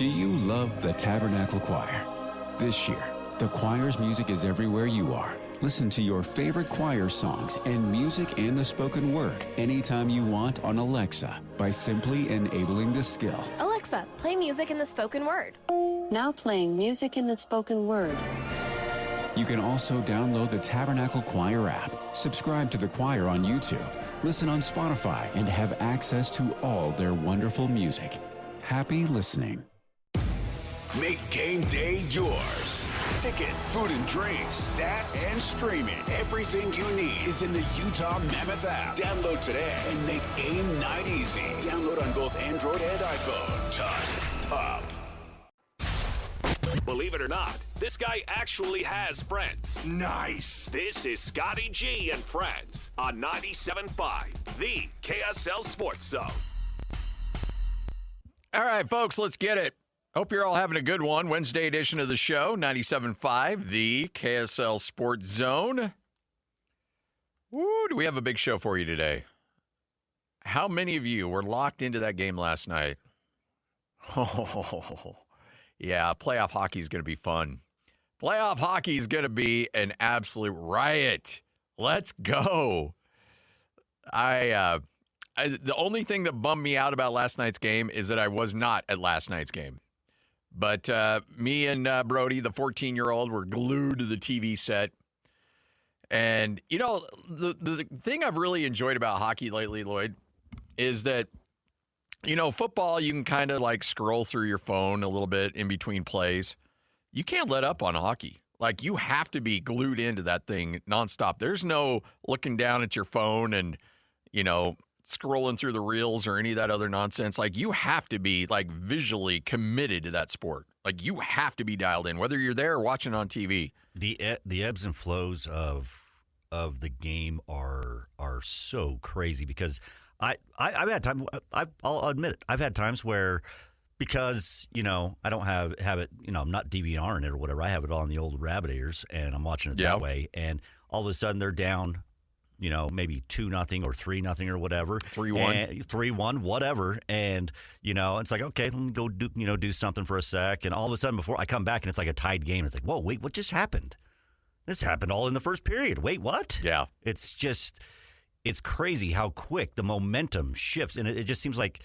Do you love the Tabernacle Choir? This year, the choir's music is everywhere you are. Listen to your favorite choir songs and music and the spoken word anytime you want on Alexa by simply enabling the skill. Alexa, play music in the spoken word. Now playing music in the spoken word. You can also download the Tabernacle Choir app, subscribe to the choir on YouTube, listen on Spotify, and have access to all their wonderful music. Happy listening. Make game day yours. Tickets, food and drinks, stats, and streaming. Everything you need is in the Utah Mammoth app. Download today and make game night easy. Download on both Android and iPhone. Tusk Top. Believe it or not, this guy actually has friends. Nice. This is Scotty G and Friends on 97.5, the KSL Sports Zone. All right, folks, let's get it. Hope you're all having a good one. Wednesday edition of the show, 97.5, the KSL Sports Zone. Woo, do we have a big show for you today? How many of you were locked into that game last night? Oh, yeah, playoff hockey is going to be fun. Playoff hockey is going to be an absolute riot. Let's go. The only thing that bummed me out about last night's game is that I was not at last night's game. But me and Brody, the 14-year-old, were glued to the TV set. And, you know, the thing I've really enjoyed about hockey lately, Lloyd, is that, you know, football, you can kind of like scroll through your phone a little bit in between plays. You can't let up on hockey. Like, you have to be glued into that thing nonstop. There's no looking down at your phone and, you know, scrolling through the reels or any of that other nonsense. Like, you have to be like visually committed to that sport. Like, you have to be dialed in, whether you're there or watching on TV. The ebbs and flows of the game are so crazy because I've had time. I'll admit it. I've had times where, because, you know, I don't have it, you know, I'm not DVRing it or whatever. I have it all in the old rabbit ears and I'm watching it that way. And all of a sudden they're down, you know, maybe 2-0 or 3-0 or whatever. 3-1. 3-1, whatever. And, you know, it's like, okay, let me go do something for a sec. And all of a sudden before I come back and it's like a tied game. It's like, whoa, wait, what just happened? This happened all in the first period. Wait, what? Yeah. It's crazy how quick the momentum shifts. And it just seems like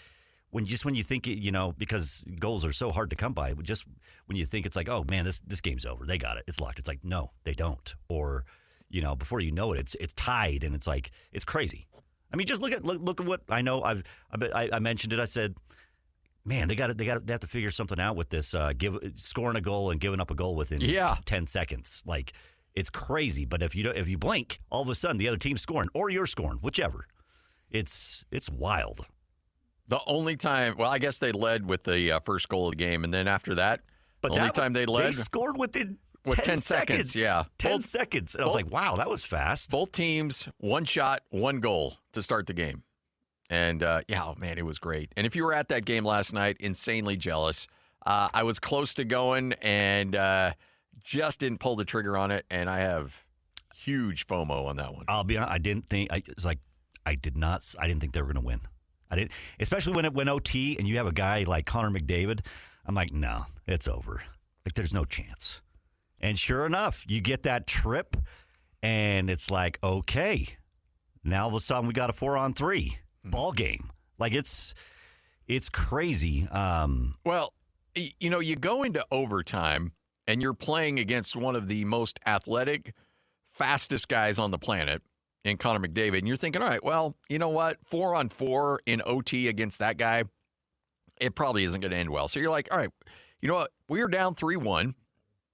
when you think, you know, because goals are so hard to come by, just when you think it's like, oh, man, this game's over. They got it. It's locked. It's like, no, they don't. Or, you know, before you know it, it's tied, and it's like, it's crazy. I mean, just look at what I know. I mentioned it. I said, man, they have to figure something out with this. Scoring a goal and giving up a goal within 10 seconds. Like, it's crazy. But if you blink, all of a sudden the other team's scoring or you're scoring, whichever. It's wild. The only time, well, I guess they led with the first goal of the game, and then after that, time they led, they scored within. 10 seconds, yeah. 10 seconds. And I was like, wow, that was fast. Both teams, one shot, one goal to start the game. And, man, it was great. And if you were at that game last night, insanely jealous. I was close to going and just didn't pull the trigger on it, and I have huge FOMO on that one. I'll be honest, I didn't think they were going to win. I didn't, especially when it went OT and you have a guy like Connor McDavid. I'm like, no, it's over. Like, there's no chance. And sure enough, you get that trip, and it's like, okay, now all of a sudden we got a 4-on-3 ball game. Like, it's crazy. Well, you know, you go into overtime, and you're playing against one of the most athletic, fastest guys on the planet in Connor McDavid, and you're thinking, all right, well, you know what, 4-on-4 in OT against that guy, it probably isn't going to end well. So you're like, all right, you know what, we're down 3-1.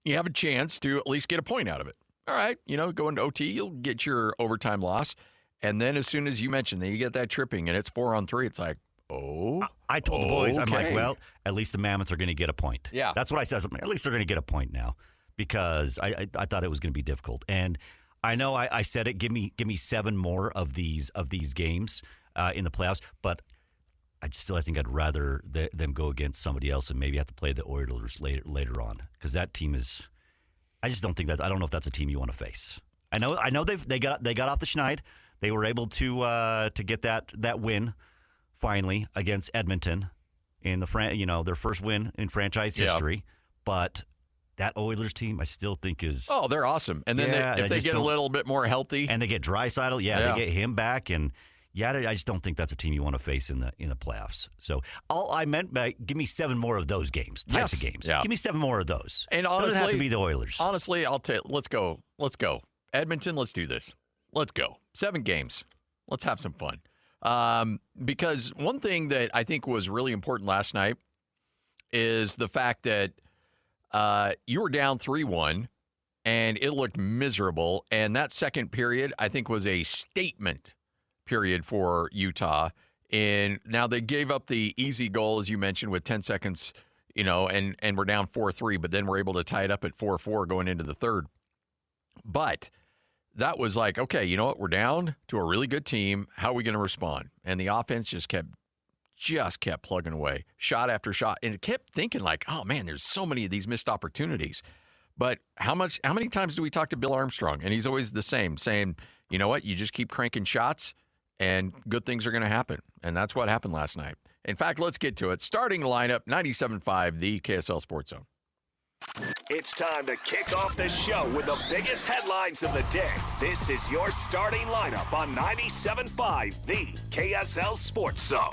You have a chance to at least get a point out of it. All right, you know, go into OT, you'll get your overtime loss. And then as soon as you mentioned that you get that tripping and it's 4-on-3, it's like, oh. I told the boys, I'm like, well, at least the Mammoths are going to get a point. Yeah. That's what I said. At least they're going to get a point now because I thought it was going to be difficult. And I know I said it, give me 7 more of these games in the playoffs, but I think I'd rather them go against somebody else and maybe have to play the Oilers later on because that team is. I just don't think that. I don't know if that's a team you want to face. I know they got off the schneid. They were able to get that win finally against Edmonton, in their first win in franchise history. But that Oilers team, I still think is they're awesome. And then if they get a little bit more healthy, and they get Draisaitl, they get him back, and I just don't think that's a team you want to face in the playoffs. So all I meant by give me 7 more of those types of games. Yeah. Give me 7 more of those. And honestly, doesn't have to be the Oilers. Honestly, let's go. Edmonton, let's do this. Let's go. 7 games. Let's have some fun. Because one thing that I think was really important last night is the fact that you were down 3-1, and it looked miserable. And that second period, I think, was a statement period for Utah. And now they gave up the easy goal, as you mentioned, with 10 seconds, and we're down 4-3, but then we're able to tie it up at 4-4 going into the third. But that was like, okay, you know what? We're down to a really good team. How are we going to respond? And the offense just kept plugging away, shot after shot. And it kept thinking like, oh, man, there's so many of these missed opportunities. But how many times do we talk to Bill Armstrong? And he's always the same, saying, you know what? You just keep cranking shots, and good things are going to happen. And that's what happened last night. In fact, let's get to it. Starting lineup, 97.5, the KSL Sports Zone. It's time to kick off the show with the biggest headlines of the day. This is your starting lineup on 97.5, the KSL Sports Zone.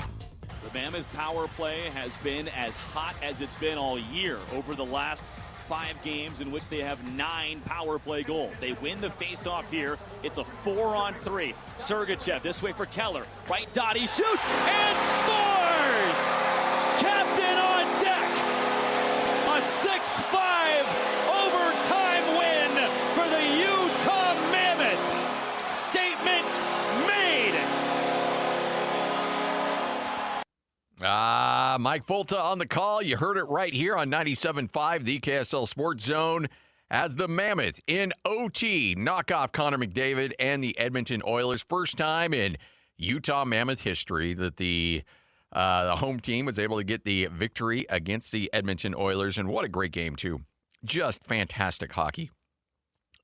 The Mammoth power play has been as hot as it's been all year over the last 5 games in which they have 9 power play goals. They win the face-off here. It's a 4-on-3. Sergachev this way for Keller. Right dot, he shoots and scores! Captain on deck! A 6-5 overtime win for the Utah Mammoth. Statement made. Mike Folta on the call. You heard it right here on 97.5, the KSL Sports Zone, as the Mammoth in OT knock off Connor McDavid and the Edmonton Oilers. First time in Utah Mammoth history that the home team was able to get the victory against the Edmonton Oilers. And what a great game, too. Just fantastic hockey.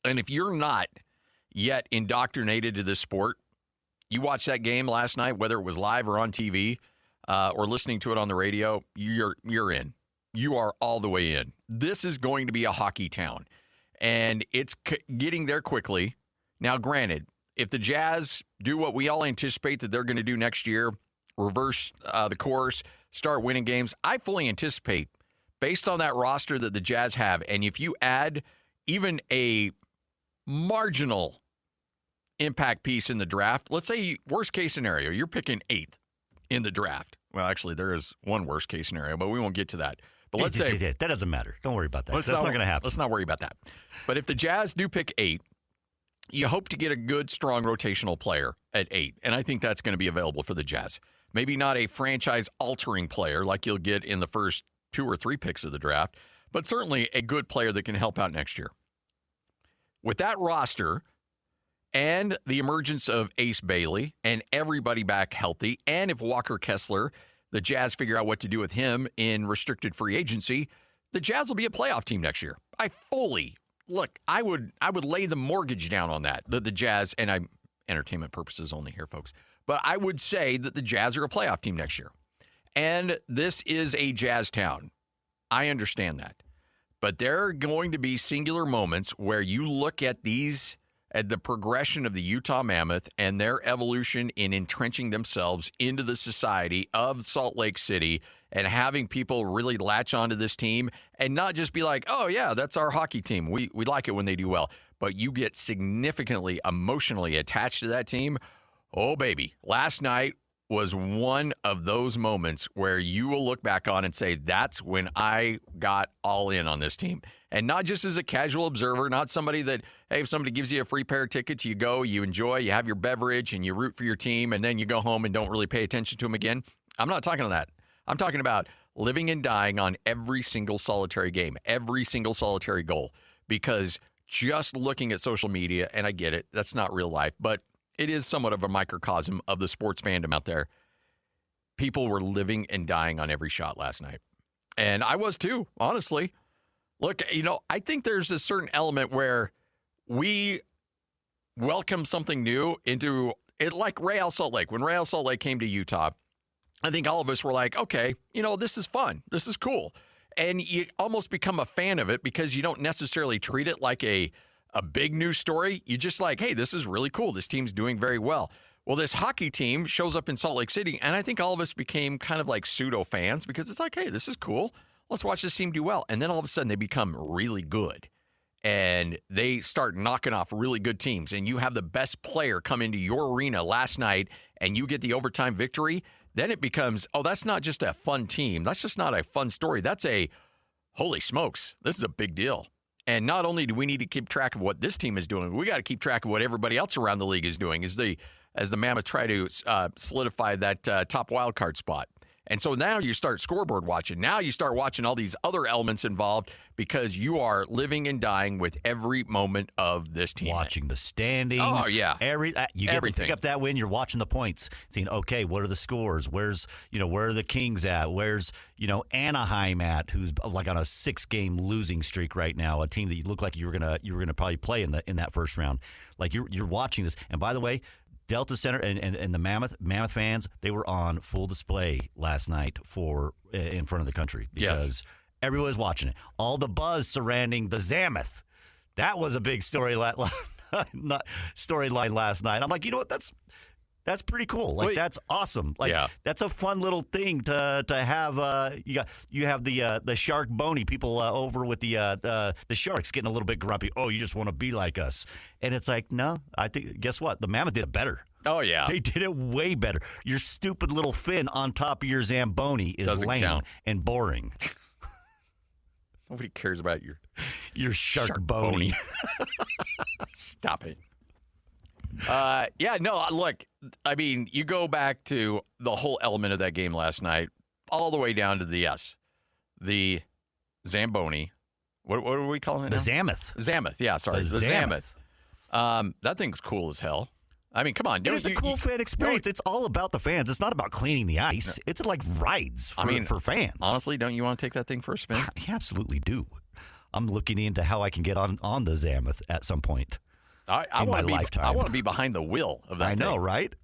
And if you're not yet indoctrinated to this sport, you watched that game last night, whether it was live or on TV, or listening to it on the radio, you're in. You are all the way in. This is going to be a hockey town, and it's getting there quickly. Now, granted, if the Jazz do what we all anticipate that they're going to do next year, reverse the course, start winning games, I fully anticipate, based on that roster that the Jazz have, and if you add even a marginal impact piece in the draft, let's say worst case scenario, you're picking 8th in the draft. Well, actually, there is one worst case scenario, but we won't get to that. But let's say that doesn't matter. Don't worry about that. That's not going to happen. Let's not worry about that. But if the Jazz do pick 8, you hope to get a good, strong rotational player at 8, and I think that's going to be available for the Jazz. Maybe not a franchise-altering player like you'll get in the first 2 or 3 picks of the draft, but certainly a good player that can help out next year. With that roster and the emergence of Ace Bailey and everybody back healthy, and if Walker Kessler, the Jazz figure out what to do with him in restricted free agency, the Jazz will be a playoff team next year. I would lay the mortgage down on that. The Jazz, and I'm entertainment purposes only here, folks, but I would say that the Jazz are a playoff team next year. And this is a Jazz town. I understand that. But there are going to be singular moments where you look at the progression of the Utah Mammoth and their evolution in entrenching themselves into the society of Salt Lake City and having people really latch onto this team and not just be like, oh, yeah, that's our hockey team. We like it when they do well. But you get significantly emotionally attached to that team. Oh, baby. Last night was one of those moments where you will look back on and say, that's when I got all in on this team. And not just as a casual observer, not somebody that, hey, if somebody gives you a free pair of tickets, you go, you enjoy, you have your beverage, and you root for your team, and then you go home and don't really pay attention to them again. I'm not talking about that. I'm talking about living and dying on every single solitary game, every single solitary goal. Because just looking at social media, and I get it, that's not real life, but it is somewhat of a microcosm of the sports fandom out there. People were living and dying on every shot last night. And I was too, honestly. Look, I think there's a certain element where we welcome something new into it, like Real Salt Lake. When Real Salt Lake came to Utah, I think all of us were like, okay, this is fun. This is cool. And you almost become a fan of it because you don't necessarily treat it like a big news story. You just like, hey, this is really cool. This team's doing very well. Well, this hockey team shows up in Salt Lake City, and I think all of us became kind of like pseudo fans because it's like, hey, this is cool. Let's watch this team do well. And then all of a sudden they become really good. And they start knocking off really good teams. And you have the best player come into your arena last night, and you get the overtime victory. Then it becomes, oh, that's not just a fun team. That's just not a fun story. That's a, holy smokes, this is a big deal. And not only do we need to keep track of what this team is doing, we got to keep track of what everybody else around the league is doing as the Mammoth try to solidify that top wild card spot. And so now you start scoreboard watching. Now you start watching all these other elements involved because you are living and dying with every moment of this team. Watching the standings. Oh, yeah. You get Everything. to pick up that win. You're watching the points. Seeing, okay, what are the scores? Where are the Kings at? Where's, Anaheim at, who's like on a 6-game losing streak right now, a team that you look like you were gonna probably play in that first round. Like you're watching this. And by the way, Delta Center and the Mammoth fans, they were on full display last night in front of the country because everyone was watching it. All the buzz surrounding the Zamoth. That was a big storyline last night. I'm like, you know what? That's pretty cool. Like, that's awesome. Like, that's a fun little thing to have. You have the shark bony people over with the sharks getting a little bit grumpy. Oh, you just want to be like us, and it's like, no. I think guess what? The Mammoth did it better. Oh yeah, they did it way better. Your stupid little fin on top of your Zamboni is Doesn't lame count. and boring. Nobody cares about your shark bony. Stop it. Look, I mean, you go back to the whole element of that game last night, all the way down to the Zamboni. What are we calling it now? The Zamoth. Zamoth, yeah, sorry. The Zamoth. That thing's cool as hell. I mean, come on. It is a cool fan experience. It's all about the fans. It's not about cleaning the ice. It's like rides for fans. Honestly, don't you want to take that thing for a spin? I absolutely do. I'm looking into how I can get on the Zamoth at some point. I want to be behind the wheel of that thing. I know, right?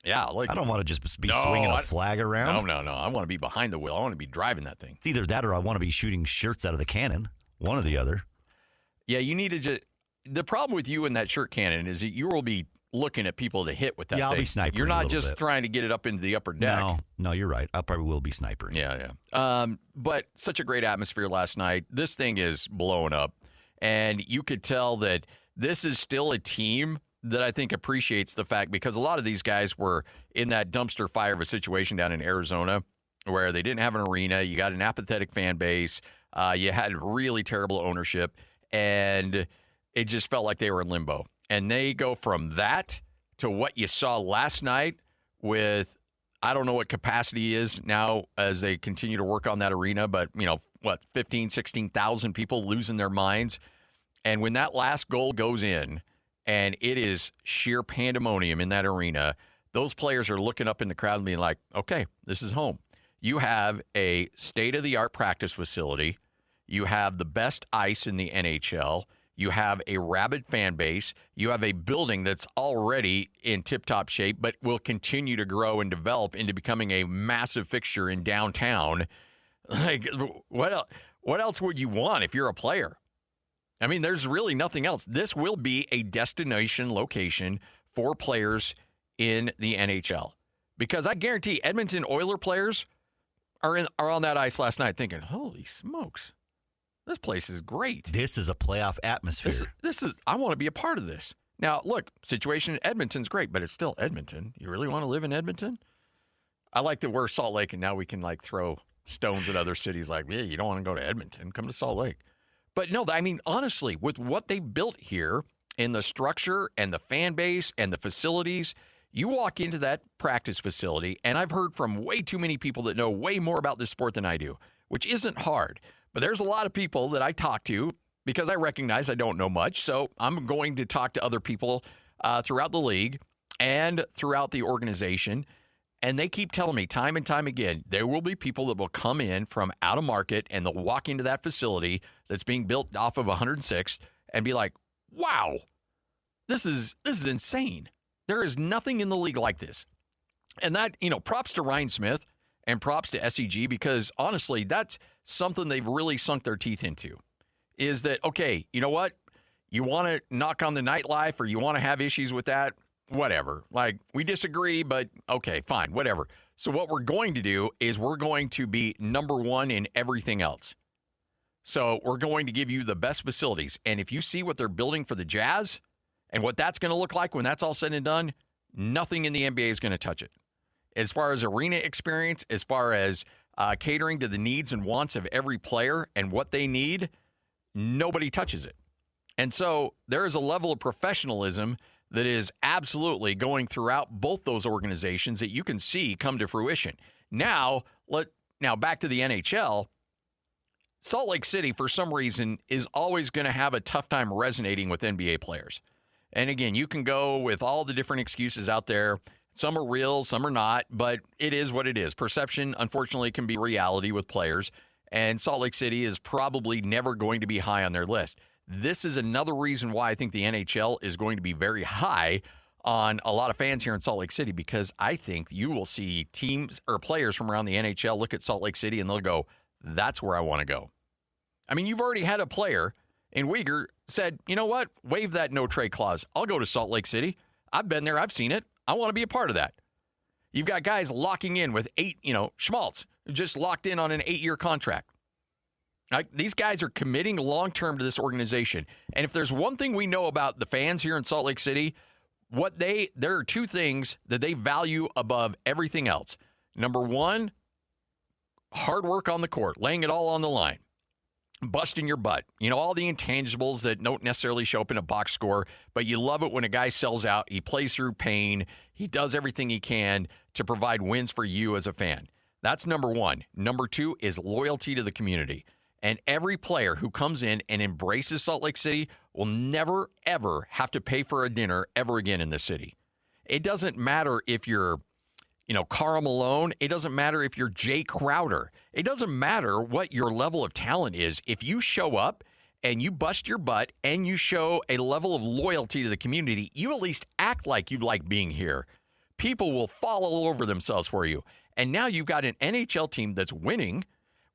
Yeah. I don't want to just be swinging a flag around. No. I want to be behind the wheel. I want to be driving that thing. It's either that or I want to be shooting shirts out of the cannon. One or the other. Yeah, you need to just... The problem with you and that shirt cannon is that you will be looking at people to hit with that thing. I'll be snipering. You're not just trying to get it up into the upper deck. No, you're right. I probably will be snipering. Yeah. But such a great atmosphere last night. This thing is blowing up. And you could tell that this is still a team that I think appreciates the fact, because a lot of these guys were in that dumpster fire of a situation down in Arizona where they didn't have an arena. You got an apathetic fan base. You had really terrible ownership. And it just felt like they were in limbo. And they go from that to what you saw last night with, I don't know what capacity is now as they continue to work on that arena, but, 15, 16,000 people losing their minds. And when that last goal goes in and it is sheer pandemonium in that arena, those players are looking up in the crowd and being like, okay, this is home. You have a state-of-the-art practice facility. You have the best ice in the NHL. You have a rabid fan base. You have a building that's already in tip-top shape, but will continue to grow and develop into becoming a massive fixture in downtown. Like, what else would you want if you're a player? I mean, there's really nothing else. This will be a destination location for players in the NHL. Because I guarantee Edmonton Oiler players are on that ice last night thinking, holy smokes. This place is great. This is a playoff atmosphere. This is. I want to be a part of this. Now, look, situation in Edmonton's great, but it's still Edmonton. You really want to live in Edmonton? I like that we're Salt Lake, and now we can throw stones at other cities. Like, yeah, you don't want to go to Edmonton? Come to Salt Lake. But no, I mean, honestly, with what they built here in the structure and the fan base and the facilities, you walk into that practice facility, and I've heard from way too many people that know way more about this sport than I do, which isn't hard. But there's a lot of people that I talk to because I recognize I don't know much. So I'm going to talk to other people throughout the league and throughout the organization. And they keep telling me time and time again, there will be people that will come in from out of market and they'll walk into that facility that's being built off of 106th and be like, wow, this is insane. There is nothing in the league like this. And that, props to Ryan Smith and props to SEG, because honestly, that's something they've really sunk their teeth into, is that, okay, you know what? You want to knock on the nightlife, or you want to have issues with that, whatever. Like, we disagree, but okay, fine, whatever. So what we're going to do is we're going to be number one in everything else. So we're going to give you the best facilities. And if you see what they're building for the Jazz and what that's going to look like when that's all said and done, nothing in the NBA is going to touch it. As far as arena experience, as far as catering to the needs and wants of every player and what they need, nobody touches it. And so there is a level of professionalism that is absolutely going throughout both those organizations that you can see come to fruition. Now back to the NHL. Salt Lake City, for some reason, is always going to have a tough time resonating with NBA players. And again, you can go with all the different excuses out there. Some are real, some are not, but it is what it is. Perception, unfortunately, can be reality with players, and Salt Lake City is probably never going to be high on their list. This is another reason why I think the NHL is going to be very high on a lot of fans here in Salt Lake City, because I think you will see teams or players from around the NHL look at Salt Lake City and they'll go, that's where I want to go. I mean, you've already had a player in Uyghur said, you know what, waive that no-trade clause. I'll go to Salt Lake City. I've been there. I've seen it. I want to be a part of that. You've got guys locking in with Schmaltz, just locked in on an 8-year contract. These guys are committing long-term to this organization. And if there's one thing we know about the fans here in Salt Lake City, there are two things that they value above everything else. Number one, hard work on the court, laying it all on the line, busting your butt. All the intangibles that don't necessarily show up in a box score, but you love it when a guy sells out. He plays through pain. He does everything he can to provide wins for you as a fan. That's number one. Number two is loyalty to the community. And every player who comes in and embraces Salt Lake City will never, ever have to pay for a dinner ever again in the city. It doesn't matter if you're, Karl Malone. It doesn't matter if you're Jay Crowder. It doesn't matter what your level of talent is. If you show up and you bust your butt and you show a level of loyalty to the community, you at least act like you like being here. People will fall all over themselves for you. And now you've got an NHL team that's winning,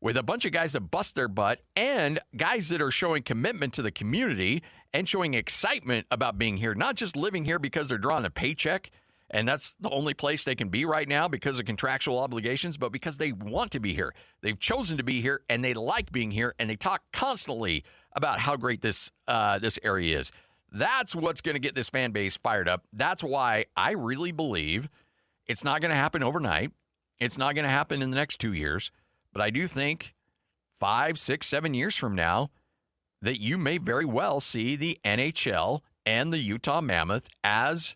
with a bunch of guys that bust their butt and guys that are showing commitment to the community and showing excitement about being here, not just living here because they're drawing a paycheck and that's the only place they can be right now because of contractual obligations, but because they want to be here. They've chosen to be here and they like being here, and they talk constantly about how great this area is. That's what's going to get this fan base fired up. That's why I really believe it's not going to happen overnight. It's not going to happen in the next 2 years. But I do think 5, 6, 7 years from now that you may very well see the NHL and the Utah Mammoth as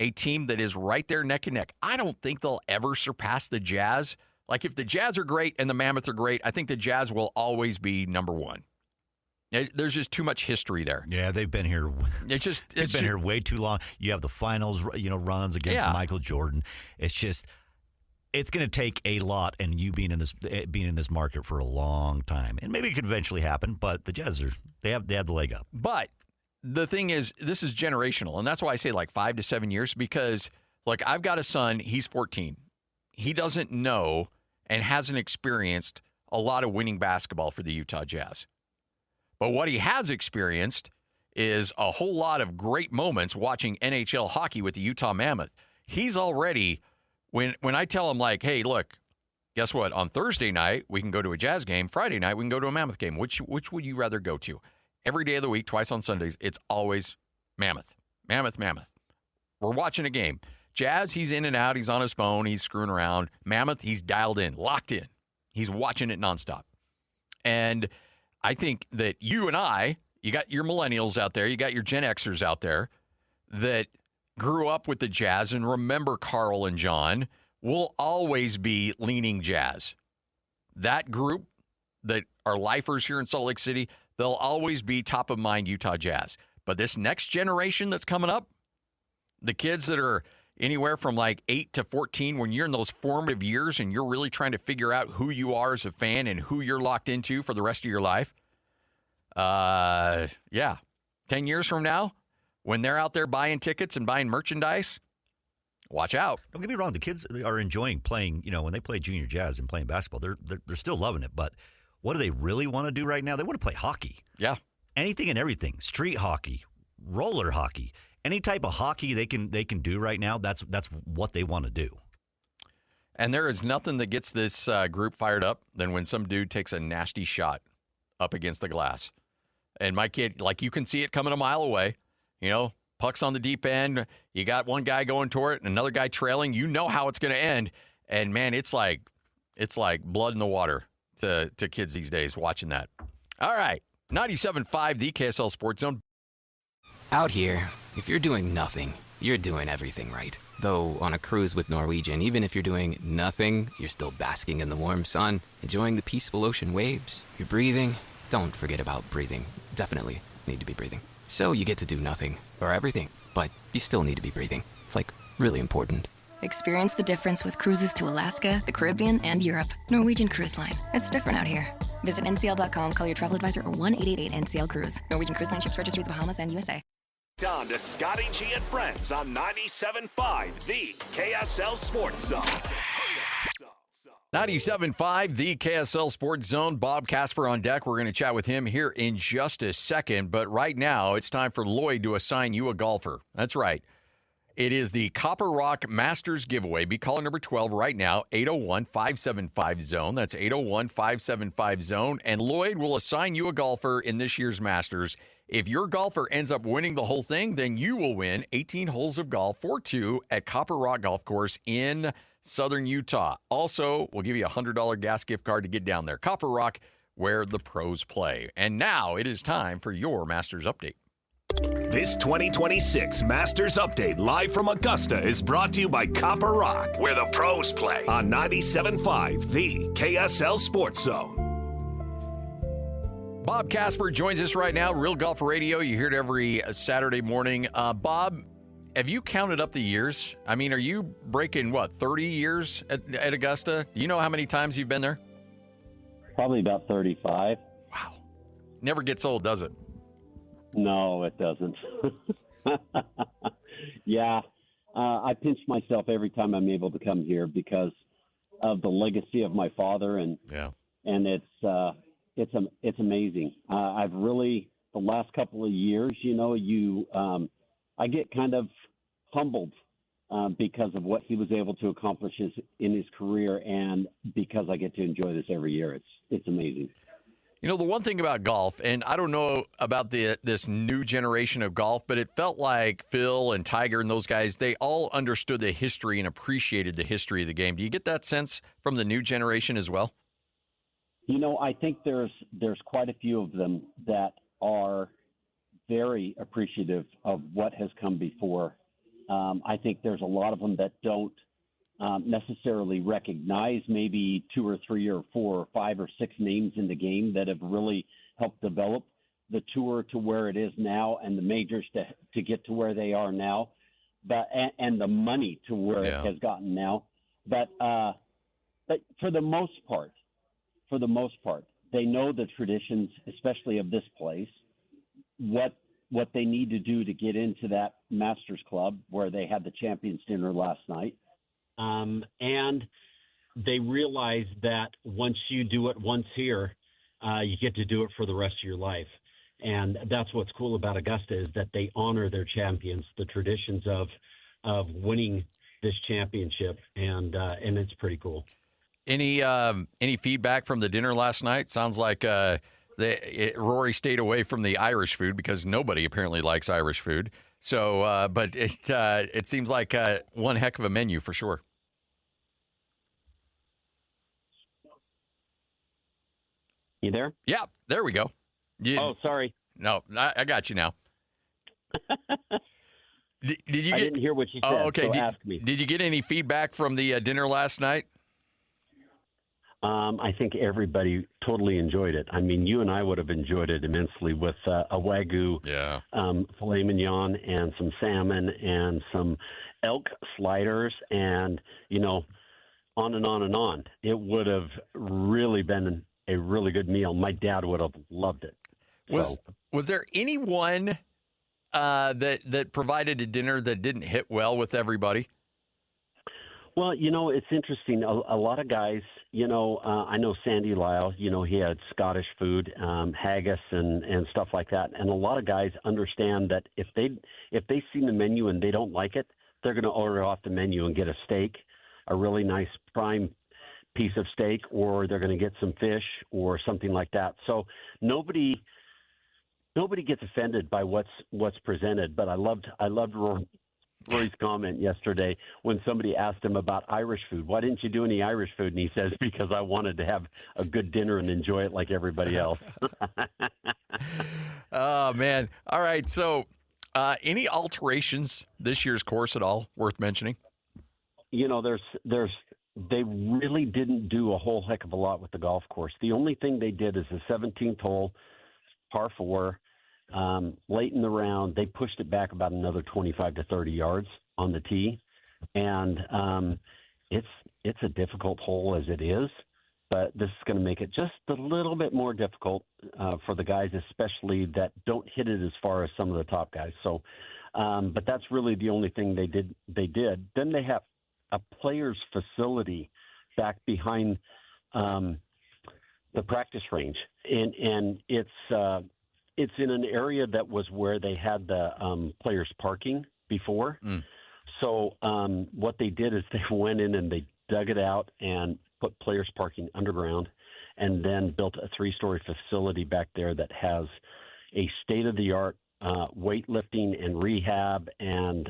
a team that is right there neck and neck. I don't think they'll ever surpass the Jazz. Like, if the Jazz are great and the Mammoth are great, I think the Jazz will always be number one. There's just too much history there. Yeah, they've been here. They've been here way too long. You have the finals, runs against Michael Jordan. It's going to take a lot, and you being in this market for a long time, and maybe it could eventually happen. But the Jazz they have the leg up. But the thing is, this is generational, and that's why I say like 5 to 7 years. Because I've got a son. He's 14. He doesn't know and hasn't experienced a lot of winning basketball for the Utah Jazz. But what he has experienced is a whole lot of great moments watching NHL hockey with the Utah Mammoth. He's already. When I tell him, like, hey, look, guess what? On Thursday night, we can go to a Jazz game. Friday night, we can go to a Mammoth game. Which would you rather go to? Every day of the week, twice on Sundays, it's always Mammoth. Mammoth, Mammoth. We're watching a game. Jazz, he's in and out. He's on his phone. He's screwing around. Mammoth, he's dialed in, locked in. He's watching it nonstop. And I think that you and I, you got your millennials out there, you got your Gen Xers out there that grew up with the Jazz and remember Carl and John, will always be leaning Jazz. That group that are lifers here in Salt Lake City, they'll always be top of mind Utah Jazz. But this next generation that's coming up, the kids that are anywhere from like 8 to 14, when you're in those formative years and you're really trying to figure out who you are as a fan and who you're locked into for the rest of your life. 10 years from now, when they're out there buying tickets and buying merchandise, watch out. Don't get me wrong. The kids are enjoying playing, when they play junior jazz and playing basketball, they're still loving it. But what do they really want to do right now? They want to play hockey. Yeah. Anything and everything. Street hockey, roller hockey, any type of hockey they can do right now, that's what they want to do. And there is nothing that gets this group fired up than when some dude takes a nasty shot up against the glass. And my kid, you can see it coming a mile away, puck's on the deep end. You got one guy going toward it and another guy trailing. You know how it's going to end. And, man, it's like blood in the water to kids these days watching that. All right, 97.5, the KSL Sports Zone. Out here, if you're doing nothing, you're doing everything right. Though on a cruise with Norwegian, even if you're doing nothing, you're still basking in the warm sun, enjoying the peaceful ocean waves. You're breathing. Don't forget about breathing. Definitely need to be breathing. So you get to do nothing or everything, but you still need to be breathing. It's really important. Experience the difference with cruises to Alaska, the Caribbean, and Europe. Norwegian Cruise Line. It's different out here. Visit ncl.com, call your travel advisor, or 1-888-NCL-CRUISE. Norwegian Cruise Line ships registry the Bahamas and USA. On to Scotty G and Friends on 97.5, the KSL Sports Zone. 97.5, the KSL Sports Zone. Bob Casper on deck. We're going to chat with him here in just a second. But right now, it's time for Lloyd to assign you a golfer. That's right. It is the Copper Rock Masters giveaway. Be caller number 12 right now, 801-575-ZONE. That's 801-575-ZONE. And Lloyd will assign you a golfer in this year's Masters. If your golfer ends up winning the whole thing, then you will win 18 holes of golf for two at Copper Rock Golf Course in Southern Utah. Also, we'll give you a $100 gas gift card to get down there. Copper Rock, where the pros play. And now it is time for your Masters Update. This 2026 Masters Update live from Augusta is brought to you by Copper Rock, where the pros play on 97.5, the KSL Sports Zone. Bob Casper joins us right now, Real Golf Radio. You hear it every Saturday morning. Bob, have you counted up the years? I mean, are you breaking, 30 years at Augusta? Do you know how many times you've been there? Probably about 35. Wow. Never gets old, does it? No, it doesn't. Yeah. I pinch myself every time I'm able to come here because of the legacy of my father. And it's amazing. I've really, the last couple of years, I get kind of humbled because of what he was able to accomplish in his career, and because I get to enjoy this every year. It's amazing. The one thing about golf, and I don't know about this new generation of golf, but it felt like Phil and Tiger and those guys, they all understood the history and appreciated the history of the game. Do you get that sense from the new generation as well? I think there's quite a few of them that are very appreciative of what has come before. I think there's a lot of them that don't necessarily recognize maybe 2 or 3 or 4 or 5 or 6 names in the game that have really helped develop the tour to where it is now, and the majors to get to where they are now, and the money to where it has gotten now. But for the most part, they know the traditions, especially of this place, what they need to do to get into that Masters Club where they had the Champions Dinner last night. And they realize that once you do it once here, you get to do it for the rest of your life. And that's what's cool about Augusta, is that they honor their champions, the traditions of winning this championship. And it's pretty cool. Any feedback from the dinner last night? Sounds like Rory stayed away from the Irish food because nobody apparently likes Irish food. So, but it seems like one heck of a menu for sure. You there? Yeah, there we go. Sorry. No, I got you now. Did you? I didn't hear what you said. Oh, okay. So ask me. Did you get any feedback from the dinner last night? I think everybody totally enjoyed it. I mean, you and I would have enjoyed it immensely with a Wagyu filet mignon and some salmon and some elk sliders and, on and on and on. It would have really been a really good meal. My dad would have loved it. Was there anyone that provided a dinner that didn't hit well with everybody? Well, it's interesting. A lot of guys, I know Sandy Lyle, he had Scottish food, haggis and stuff like that. And a lot of guys understand that if they see the menu and they don't like it, they're going to order off the menu and get a steak, a really nice prime piece of steak, or they're going to get some fish or something like that. So nobody gets offended by what's presented. But I loved Rory's comment yesterday when somebody asked him about Irish food. Why didn't you do any Irish food? And he says, because I wanted to have a good dinner and enjoy it like everybody else. Oh, man. All right. So any alterations this year's course at all worth mentioning? They really didn't do a whole heck of a lot with the golf course. The only thing they did is the 17th hole, par 4, late in the round, they pushed it back about another 25 to 30 yards on the tee. And it's a difficult hole as it is, but this is going to make it just a little bit more difficult for the guys, especially that don't hit it as far as some of the top guys. So, but that's really the only thing they did. Then they have a player's facility back behind the practice range, and it's in an area that was where they had the players parking before. So what they did is they went in and they dug it out and put players parking underground, and then built a 3-story facility back there that has a state-of-the-art weightlifting and rehab and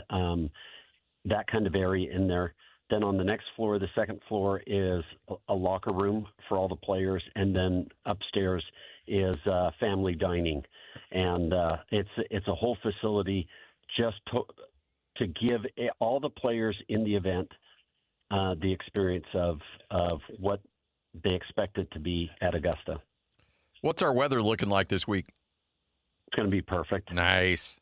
that kind of area in there. Then on the next floor, the second floor, is a locker room for all the players, and then upstairs is family dining, and it's a whole facility just to give all the players in the event the experience of what they expect it to be at Augusta. What's our weather looking like this week? It's going to be perfect. Nice.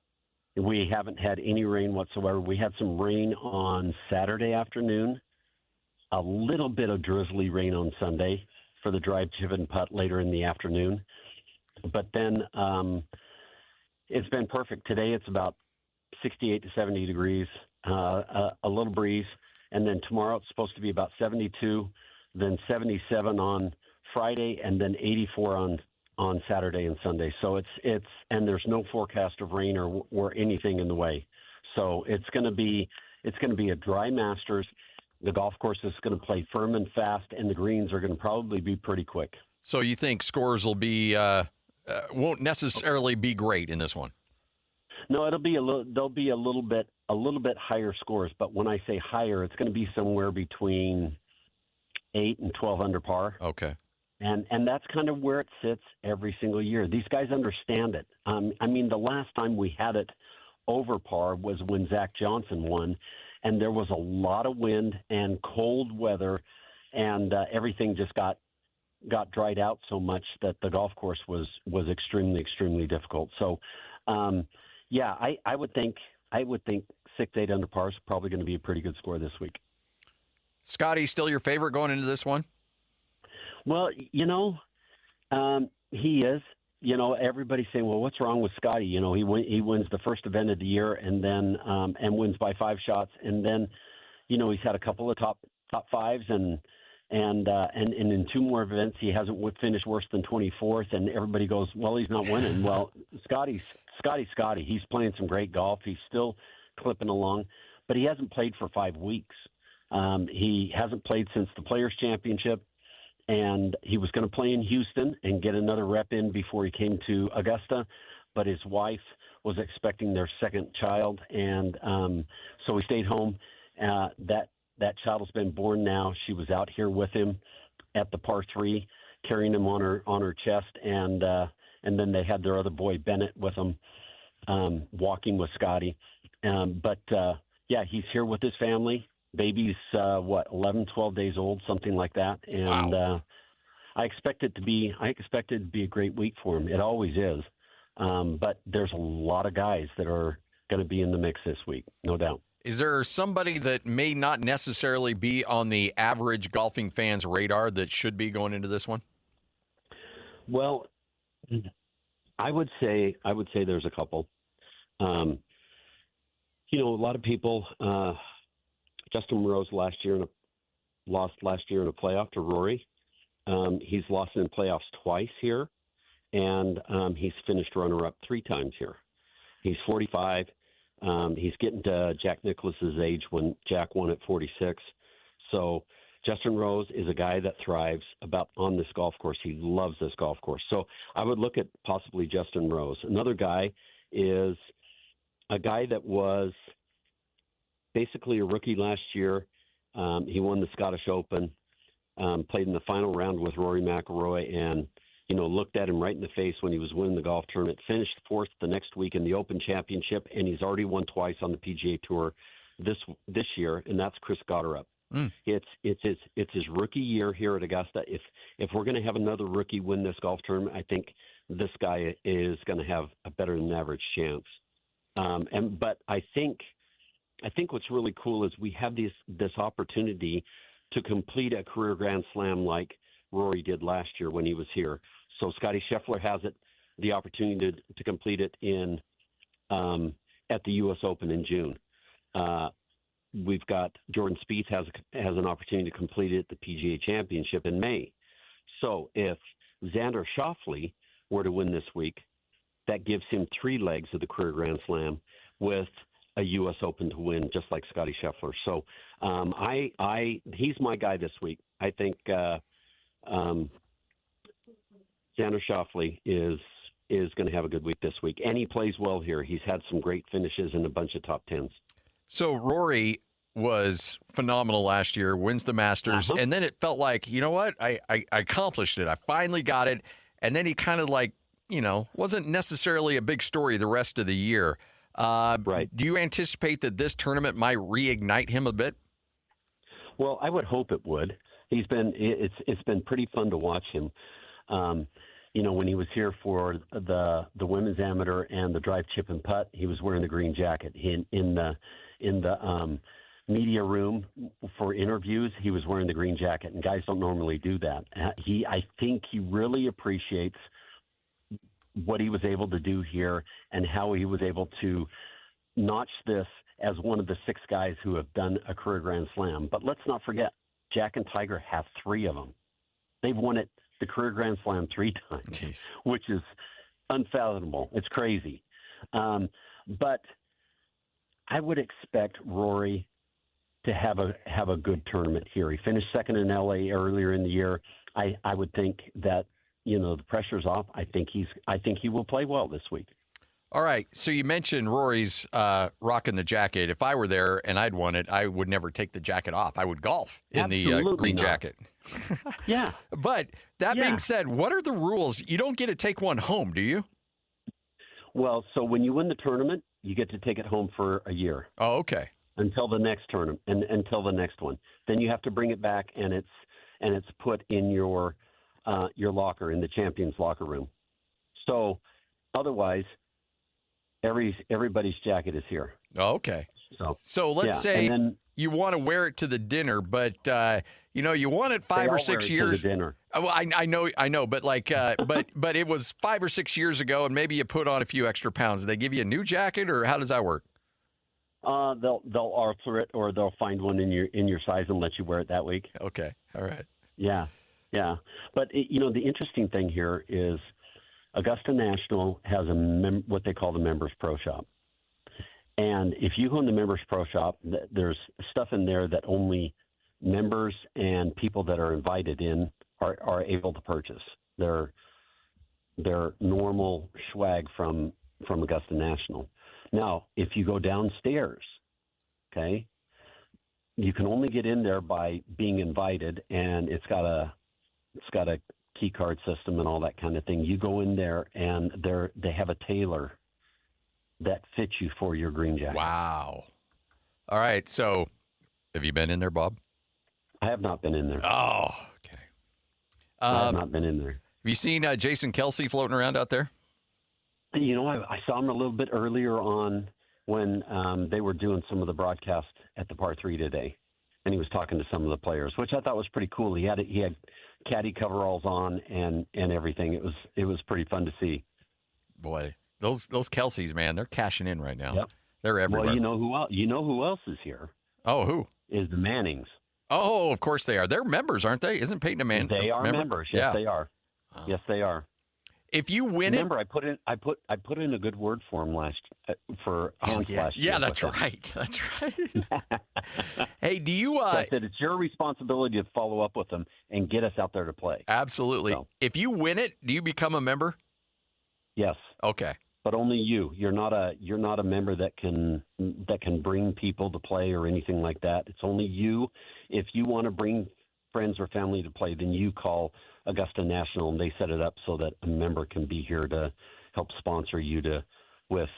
We haven't had any rain whatsoever. We had some rain on Saturday afternoon, a little bit of drizzly rain on Sunday for the drive, chip, and putt later in the afternoon. But then it's been perfect. Today it's about 68 to 70 degrees, a little breeze. And then tomorrow it's supposed to be about 72, then 77 on Friday, and then 84 on Saturday and Sunday. So it's and there's no forecast of rain or anything in the way. So it's going to be a dry Masters. The golf course is going to play firm and fast, and the greens are going to probably be pretty quick. So you think scores will be won't necessarily be great in this one? No, they'll be a little bit higher scores. But when I say higher, it's going to be somewhere between 8 and 12 under par. Okay. And that's kind of where it sits every single year. These guys understand it. I mean, the last time we had it over par was when Zach Johnson won, and there was a lot of wind and cold weather, and everything just got dried out so much that the golf course was extremely, extremely difficult. So, yeah, I would think 6-8 under par is probably going to be a pretty good score this week. Scotty, still your favorite going into this one? Well, he is. Everybody's saying, well, what's wrong with Scotty? He wins the first event of the year and then and wins by 5 shots. And then, he's had a couple of top fives and in 2 more events, he hasn't finished worse than 24th. And everybody goes, well, he's not winning. Well, Scotty. He's playing some great golf. He's still clipping along, but he hasn't played for 5 weeks. He hasn't played since the Players' Championship. And he was going to play in Houston and get another rep in before he came to Augusta, but his wife was expecting their second child, and so he stayed home. That child has been born now. She was out here with him at the par 3, carrying him on her chest, and then they had their other boy Bennett with them, walking with Scotty. But he's here with his family. Baby's 11, 12 days old, something like that, and wow. I expect it to be a great week for him. It always is, but there's a lot of guys that are going to be in the mix this week, no doubt. Is there somebody that may not necessarily be on the average golfing fan's radar that should be going into this one? Well, I would say there's a couple. A lot of people. Justin Rose lost last year in a playoff to Rory. He's lost in playoffs twice here, and he's finished runner-up 3 times here. He's 45. He's getting to Jack Nicklaus's age when Jack won at 46. So Justin Rose is a guy that thrives on this golf course. He loves this golf course. So I would look at possibly Justin Rose. Another guy is a guy that was basically a rookie last year. He won the Scottish Open, played in the final round with Rory McIlroy, and looked at him right in the face when he was winning the golf tournament. Finished 4th the next week in the Open Championship, and he's already won twice on the PGA Tour this year, and that's Chris Gotterup. It's his rookie year here at Augusta. If we're going to have another rookie win this golf tournament, I think this guy is going to have a better than average chance. But I think what's really cool is we have this opportunity to complete a career Grand Slam like Rory did last year when he was here. So Scotty Scheffler has the opportunity to complete it at the U.S. Open in June. We've got Jordan Spieth has an opportunity to complete it at the PGA Championship in May. So if Xander Schauffele were to win this week, that gives him 3 legs of the career Grand Slam with a U.S. Open to win, just like Scotty Scheffler. So he's my guy this week. I think Xander Schauffele is going to have a good week this week, and he plays well here. He's had some great finishes and a bunch of top 10s. So Rory was phenomenal last year, wins the Masters, and then it felt like, you know what, I accomplished it. I finally got it. And then he kind of wasn't necessarily a big story the rest of the year. Right. Do you anticipate that this tournament might reignite him a bit? Well, I would hope it would. It's been pretty fun to watch him. When he was here for the women's amateur and the drive, chip, and putt, he was wearing the green jacket. In the media room for interviews, he was wearing the green jacket, and guys don't normally do that. I think he really appreciates what he was able to do here and how he was able to notch this as one of the 6 guys who have done a career Grand Slam. But let's not forget, Jack and Tiger have 3 of them. They've won the career Grand Slam 3 times, Jeez. Which is unfathomable. It's crazy. But I would expect Rory to have a good tournament here. He finished 2nd in LA earlier in the year. I would think that the pressure's off. I think he will play well this week. All right. So you mentioned Rory's rocking the jacket. If I were there and I'd won it, I would never take the jacket off. I would golf in the green jacket. Yeah. But that being said, what are the rules? You don't get to take one home, do you? Well, so when you win the tournament, you get to take it home for a year. Oh, okay. Until the next tournament and until the next one. Then you have to bring it back, and it's put in your locker, in the champions locker room. So otherwise, everybody's jacket is here. Oh, okay. So let's say you want to wear it to the dinner, but you won it 5 or 6 years. To the dinner. Well, I know, but but it was 5 or 6 years ago, and maybe you put on a few extra pounds. Do they give you a new jacket, or how does that work? They'll alter it, or they'll find one in your size and let you wear it that week. Okay. All right. Yeah. But the interesting thing here is Augusta National has what they call the Members Pro Shop. And if you go in the Members Pro Shop, there's stuff in there that only members and people that are invited in are able to purchase. They're normal swag from Augusta National. Now, if you go downstairs, okay, you can only get in there by being invited, and it's got a key card system and all that kind of thing. You go in there, and they have a tailor that fits you for your green jacket. Wow. All right. So, have you been in there, Bob? I have not been in there. Oh, okay. I have not been in there. Have you seen Jason Kelsey floating around out there? I saw him a little bit earlier on when they were doing some of the broadcast at the par 3 today, and he was talking to some of the players, which I thought was pretty cool. He had caddy coveralls on and everything. It was pretty fun to see. Boy, those Kelseys, man, they're cashing in right now. Yep. They're everywhere. Well, you know who else is here? Oh, who? is the Mannings. Oh, of course they are. They're members, aren't they? Isn't Peyton a man? They are members. Yes, they are. Yes, they are. If you win Remember, I put in a good word for him last last year. Yeah, that's right. That's right. Hey, do you? I said it's your responsibility to follow up with them and get us out there to play. Absolutely. So. If you win it, do you become a member? Yes. Okay. But only you. You're not a member that can bring people to play or anything like that. It's only you. If you want to bring friends or family to play, then you call Augusta National and they set it up so that a member can be here to help sponsor you with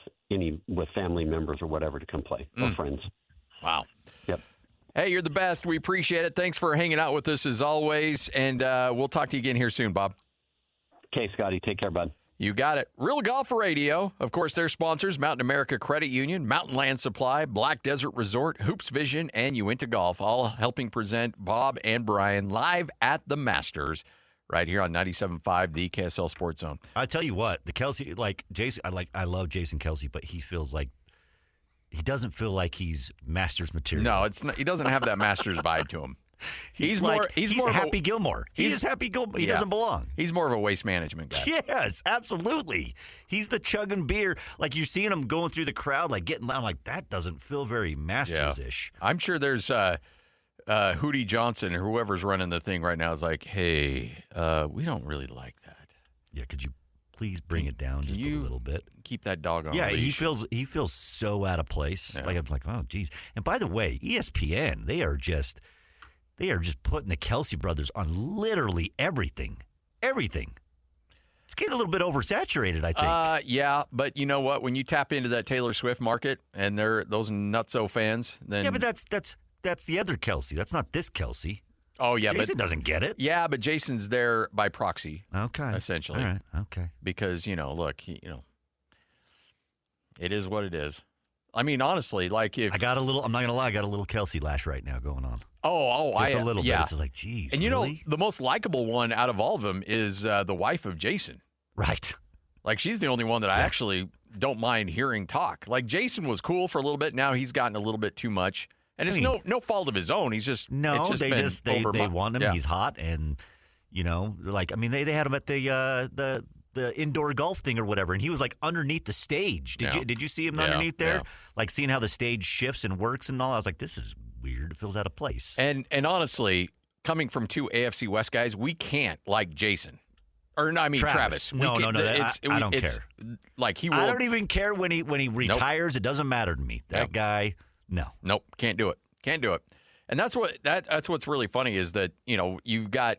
family members or whatever to come play or friends. Wow. Yep. Hey, you're the best. We appreciate it. Thanks for hanging out with us as always, and we'll talk to you again here soon, Bob. Okay, Scotty. Take care, bud. You got it. Real Golf Radio. Of course, their sponsors, Mountain America Credit Union, Mountain Land Supply, Black Desert Resort, Hoops Vision, and Uinta Golf, all helping present Bob and Brian live at the Masters right here on 97.5, the KSL Sports Zone. I tell you what, the Kelsey, Jason, I love Jason Kelsey, but he doesn't feel like he's Masters material. No, it's not, he doesn't have that Masters vibe to him. He's more Happy Gilmore. He's Happy Gilmore. He doesn't belong. He's more of a waste management guy. Yes, absolutely. He's the chugging beer. Like you're seeing him going through the crowd, like getting. I'm like, that doesn't feel very Masters-ish. Yeah. I'm sure there's Hootie Johnson or whoever's running the thing right now is like, hey, we don't really like that. Yeah, could you please bring it down just a little bit? Keep that dog on. Yeah, a leash. he feels so out of place. Yeah. Like I'm like, oh, geez. And by the way, ESPN, they are just putting the Kelsey brothers on literally everything. Everything. It's getting a little bit oversaturated, I think. Yeah, but you know what? When you tap into that Taylor Swift market and they're those nutso fans, then yeah, but that's the other Kelsey. That's not this Kelsey. Oh yeah, Jason doesn't get it. Yeah, but Jason's there by proxy. Okay, essentially. All right. Okay. Because look, it is what it is. I mean, honestly, like if I'm not gonna lie, I got a little Kelsey lash right now going on. Just a little yeah. bit. It's just like, geez. And really? the most likable one out of all of them is the wife of Jason. Right. Like she's the only one that I actually don't mind hearing talk. Like Jason was cool for a little bit. Now he's gotten a little bit too much, and it's no fault of his own. He's just they want him. Yeah. He's hot, and they had him at the indoor golf thing or whatever, and he was like underneath the stage. Did you see him underneath there? Yeah. Like seeing how the stage shifts and works and all. I was like, this is weird. It feels out of place. And honestly, coming from two AFC West guys, we can't like Jason. Or no, I mean Travis. No. I don't care. Like he will. I don't even care when he retires. Nope. It doesn't matter to me. That guy, no. Nope. Can't do it. And that's what's really funny is that you've got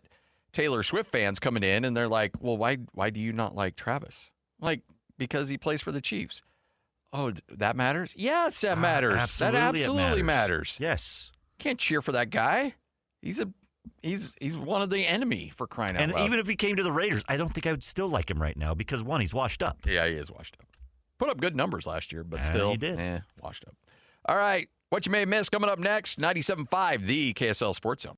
Taylor Swift fans coming in and they're like, well, why do you not like Travis? Like because he plays for the Chiefs. Oh, that matters? Yes, that matters. That absolutely matters. Yes. Can't cheer for that guy. He's one of the enemy for crying out loud. And even if he came to the Raiders, I don't think I would still like him right now because, one, he's washed up. Yeah, he is washed up. Put up good numbers last year, but still he did. Washed up. All right, what you may have missed coming up next, 97.5, the KSL Sports Zone.